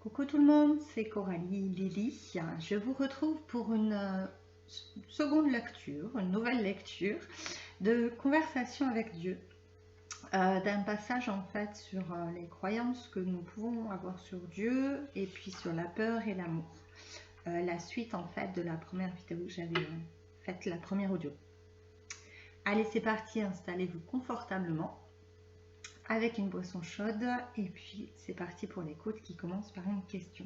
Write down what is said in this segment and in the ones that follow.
Coucou tout le monde, c'est Coralie Lily. Je vous retrouve pour une seconde lecture, une nouvelle lecture de Conversation avec Dieu, d'un passage en fait sur les croyances que nous pouvons avoir sur Dieu et puis sur la peur et l'amour. La suite en fait de la première vidéo que j'avais faite, la première audio. Allez, c'est parti, installez-vous confortablement avec une boisson chaude et puis c'est parti pour l'écoute qui commence par une question.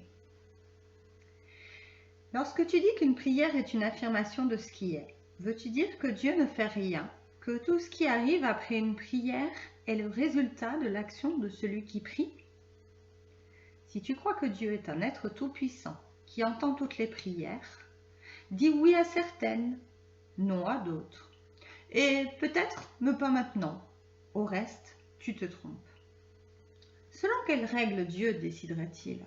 Lorsque tu dis qu'une prière est une affirmation de ce qui est, veux-tu dire que Dieu ne fait rien, que tout ce qui arrive après une prière est le résultat de l'action de celui qui prie? Si tu crois que Dieu est un être tout-puissant qui entend toutes les prières, dis oui à certaines, non à d'autres. Et peut-être, mais pas maintenant. Au reste, tu te trompes. Selon quelles règles Dieu déciderait-il?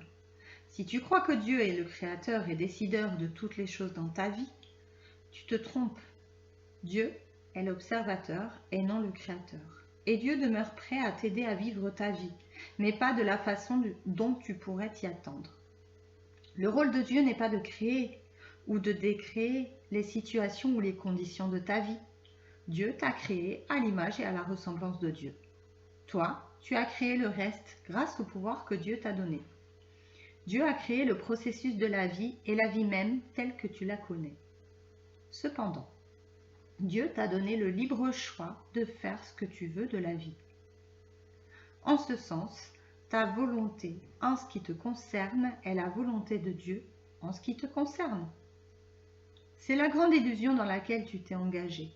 Si tu crois que Dieu est le créateur et décideur de toutes les choses dans ta vie, tu te trompes. Dieu est l'observateur et non le créateur. Et Dieu demeure prêt à t'aider à vivre ta vie, mais pas de la façon dont tu pourrais t'y attendre. Le rôle de Dieu n'est pas de créer ou de décréer les situations ou les conditions de ta vie. Dieu t'a créé à l'image et à la ressemblance de Dieu. Toi, tu as créé le reste grâce au pouvoir que Dieu t'a donné. Dieu a créé le processus de la vie et la vie même telle que tu la connais. Cependant, Dieu t'a donné le libre choix de faire ce que tu veux de la vie. En ce sens, ta volonté en ce qui te concerne est la volonté de Dieu en ce qui te concerne. C'est la grande illusion dans laquelle tu t'es engagé.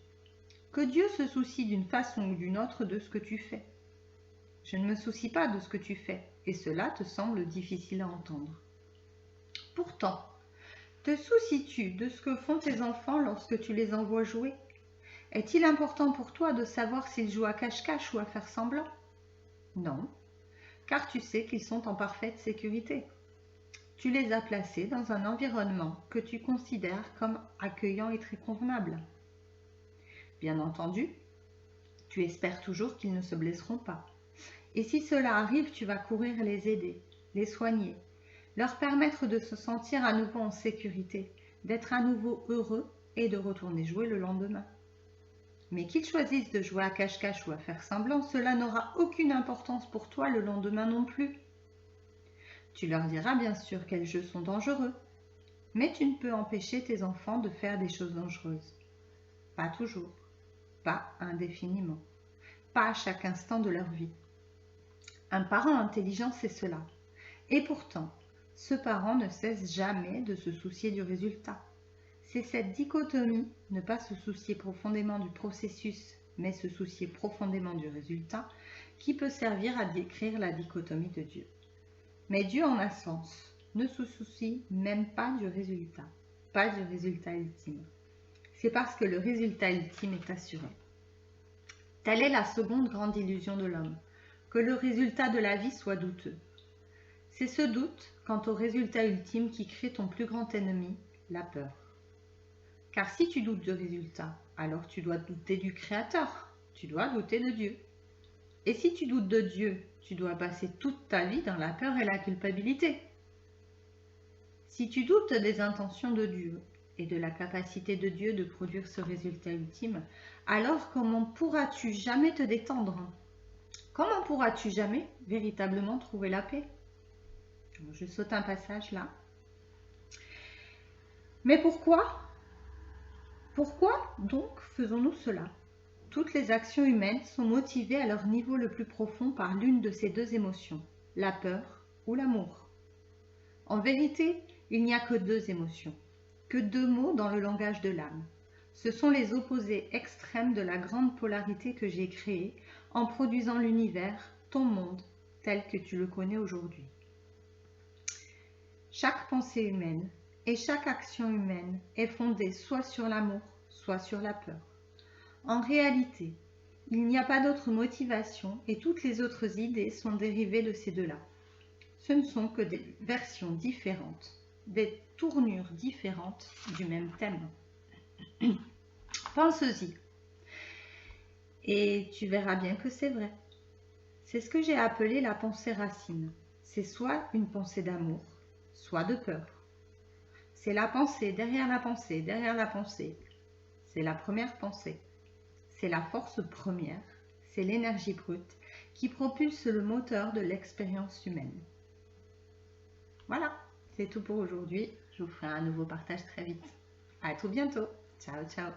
Que Dieu se soucie d'une façon ou d'une autre de ce que tu fais. Je ne me soucie pas de ce que tu fais, et cela te semble difficile à entendre. Pourtant, te soucies-tu de ce que font tes enfants lorsque tu les envoies jouer? Est-il important pour toi de savoir s'ils jouent à cache-cache ou à faire semblant? Non, car tu sais qu'ils sont en parfaite sécurité. Tu les as placés dans un environnement que tu considères comme accueillant et très convenable. Bien entendu, tu espères toujours qu'ils ne se blesseront pas. Et si cela arrive, tu vas courir les aider, les soigner, leur permettre de se sentir à nouveau en sécurité, d'être à nouveau heureux et de retourner jouer le lendemain. Mais qu'ils choisissent de jouer à cache-cache ou à faire semblant, cela n'aura aucune importance pour toi le lendemain non plus. Tu leur diras bien sûr quels jeux sont dangereux, mais tu ne peux empêcher tes enfants de faire des choses dangereuses. Pas toujours, pas indéfiniment, pas à chaque instant de leur vie. Un parent intelligent sait cela. Et pourtant, ce parent ne cesse jamais de se soucier du résultat. C'est cette dichotomie, ne pas se soucier profondément du processus, mais se soucier profondément du résultat, qui peut servir à décrire la dichotomie de Dieu. Mais Dieu, en un sens, ne se soucie même pas du résultat ultime. C'est parce que le résultat ultime est assuré. Telle est la seconde grande illusion de l'homme, que le résultat de la vie soit douteux. C'est ce doute quant au résultat ultime qui crée ton plus grand ennemi, la peur. Car si tu doutes du résultat, alors tu dois douter du Créateur, tu dois douter de Dieu. Et si tu doutes de Dieu, tu dois passer toute ta vie dans la peur et la culpabilité. Si tu doutes des intentions de Dieu et de la capacité de Dieu de produire ce résultat ultime, alors comment pourras-tu jamais te détendre? Comment pourras-tu jamais véritablement trouver la paix? Je saute un passage là. Mais pourquoi? Pourquoi donc faisons-nous cela? Toutes les actions humaines sont motivées à leur niveau le plus profond par l'une de ces deux émotions, la peur ou l'amour. En vérité, il n'y a que deux émotions, que deux mots dans le langage de l'âme. Ce sont les opposés extrêmes de la grande polarité que j'ai créée en produisant l'univers, ton monde, tel que tu le connais aujourd'hui. Chaque pensée humaine et chaque action humaine est fondée soit sur l'amour, soit sur la peur. En réalité, il n'y a pas d'autre motivation et toutes les autres idées sont dérivées de ces deux-là. Ce ne sont que des versions différentes, des tournures différentes du même thème. Pense-y. Et tu verras bien que c'est vrai. C'est ce que j'ai appelé la pensée racine. c'est soit une pensée d'amour, soit de peur. C'est la pensée derrière la pensée, derrière la pensée. C'est la première pensée. C'est la force première, c'est l'énergie brute qui propulse le moteur de l'expérience humaine. Voilà, c'est tout pour aujourd'hui. Je vous ferai un nouveau partage très vite. À tout bientôt. Ciao, ciao.